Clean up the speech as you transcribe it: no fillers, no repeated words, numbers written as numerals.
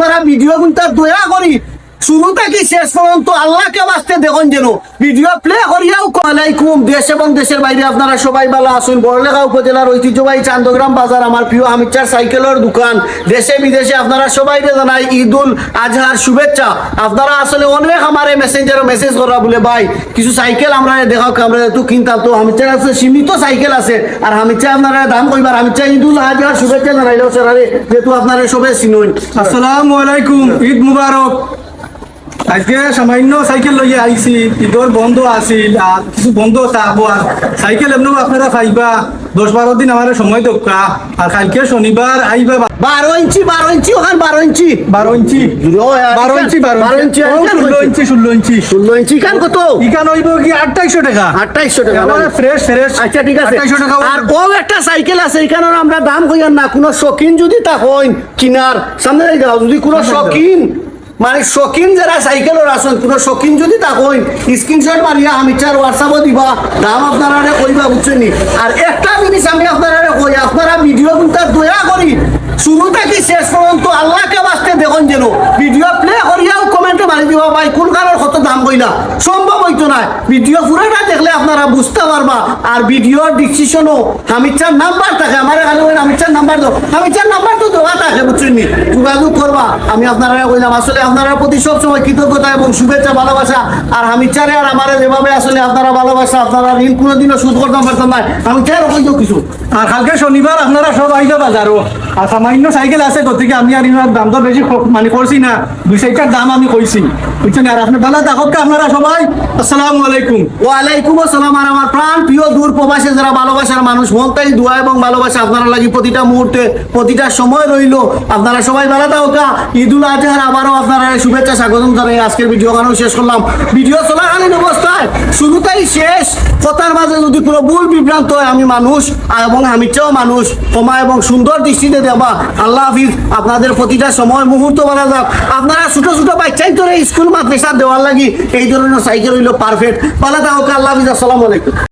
আপনারা ভিডিও কিন্তু দয়া করি শুরু থেকে শেষ পর্যন্ত আল্লাহকে বাঁচতে দেখুন যেন ভিডিও প্লে করিয়াও। আলাইকুম, দেশ এবং দেশের বাইরে আপনারা সবাই ভালো আসুন। বড়লেখা উপজেলার ঐতিহ্যবাহী চান্দগ্রাম বাজার আমার প্রিয় হামিদ চার সাইকেলের দোকান। দেশে বিদেশে আপনারা সবাই জানাই ঈদুল আজহার শুভেচ্ছা। আপনারা আসলে অনেক আমার মেসেঞ্জারে মেসেজ করা বলে ভাই কিছু সাইকেল আমরা দেখাও, আমরা একটু কিনতাম। তো হামিদ চার আছে সীমিত সাইকেল আছে, আর হামিদ চাই আপনারা দাম কইবার। হামিদ চাই ঈদুল আজহার শুভেচ্ছা জানাইলেও স্যার, যেহেতু আপনারা সবাই চিনুন। আসসালামু আলাইকুম, ঈদ মুবারক। আজকে সামান্য সাইকেল লইয়া আইছি, ঈদর বন্ধ আছিল আর কিছু বন্ধ থাকবো। আর সাইকেল এমনি আপনারা পাইবা 10-12 দিন আমার সময় দরকার। আর কালকে শনিবার আইবা 12 ইঞ্চি ওখানে 12 ইঞ্চি 12 ইঞ্চি 12 ইঞ্চি 12 ইঞ্চি 16 ইঞ্চি 16 ইঞ্চি কান কত ইকান হইব কি 2800 টাকা। 2800 টাকা মানে ফ্রেশ ফ্রেশ। আচ্ছা ঠিক আছে। 2800 টাকা। আর ও একটা সাইকেল আছে, এখানে আমরা দাম কইয়ার না। কোনো শৌখিন যদি তা হইন কিনার সামনে যাও, যদি কোনো শৌখিন মানে শৌখিন যারা সাইকেলের আসেন, কোনো শৌখিন যদি তা হইন স্ক্রিনশট মারিয়া আমি চার হোয়াটসঅ্যাপে দিবা, দাম আপনারা কইবা, বুঝছেন নি। আর একটা জিনিস আমি আপনারা কই, আপনারা ভিডিও কিন্তু দয়া করি শুরু থেকে শেষ পর্যন্ত আল্লাহকে বাঁচতে দেখুন যেন ভিডিও প্লে করিয়াও কমেন্টে মারি দিবা ভাই কোন কারণে কত দাম কইলা। সম্ভব হইতো না, ভিডিও পুরোটা দেখলে আপনারা বুঝতে পারবা। আর ভিডিওর ডিসক্রিপশনও হামিদ চার নাম্বার থাকে, আমার খালি হামিদ চার নাম্বার দাও, হামিদ চার নাম্বার তো দেওয়া থাকে, বুঝছেন নি। যোগাযোগ করবা, আমি আপনারা কইলাম। আসলে আপনারা প্রতি সবসময় কৃতজ্ঞতা এবং শুভেচ্ছা ভালোবাসা। আর হামিদ চারে আর আমার যেভাবে আসলে আপনারা ভালোবাসা, আপনারা ঋণ কোনোদিনও শোধ করতে পারতাম না। আমি চাই কইতো কিছু। আর কালকে শনিবার আপনারা সব আইবা বাজারও। আর সামান্য সাইকেল আছে গতিকে আমি আর ইনার দাম তো বেশি মানে করছি না, 2-4টার দাম আমি কইছি, বুঝছেন। আর আপনি ভালো থাকুক আপনারা সবাই। আসসালামু আলাইকুম। ওয়ালাইকুম আসসালাম। আর আমার প্রাণ প্রিয় দূর প্রবাসে যারা ভালোবাসার মানুষ, মনটাই দোয়া এবং ভালোবাসা আপনারা লাগি প্রতিটা মুহূর্তে প্রতিটা সময় রইল। আপনারা সবাই ভালো থাকুকা। ঈদুল আজহার আবারও আপনারা শুভেচ্ছা স্বাগতম জানাই। আজকের ভিডিও গানও শেষ করলাম। ভিডিও চলাকালীন অবস্থায় শুরুতেই শেষ কথার মাঝে যদি কোনো ভুল বিভ্রান্ত হয়, আমি মানুষ এবং আমি চাও মানুষ, ক্ষমা এবং সুন্দর দৃষ্টিতে দেবা। আল্লাহ হাফিজ। আপনাদের প্রতিটা সময় মুহূর্ত বলা যাক। আপনারা ছোট ছোট বাচ্চাই ধরে স্কুল মাদ্রাসা দেওয়ার লাগি এই ধরনের সাইকেল হইলো পারফেক্ট। ভালো থাকুক। আল্লাহ হাফিজ। আসসালামু আলাইকুম।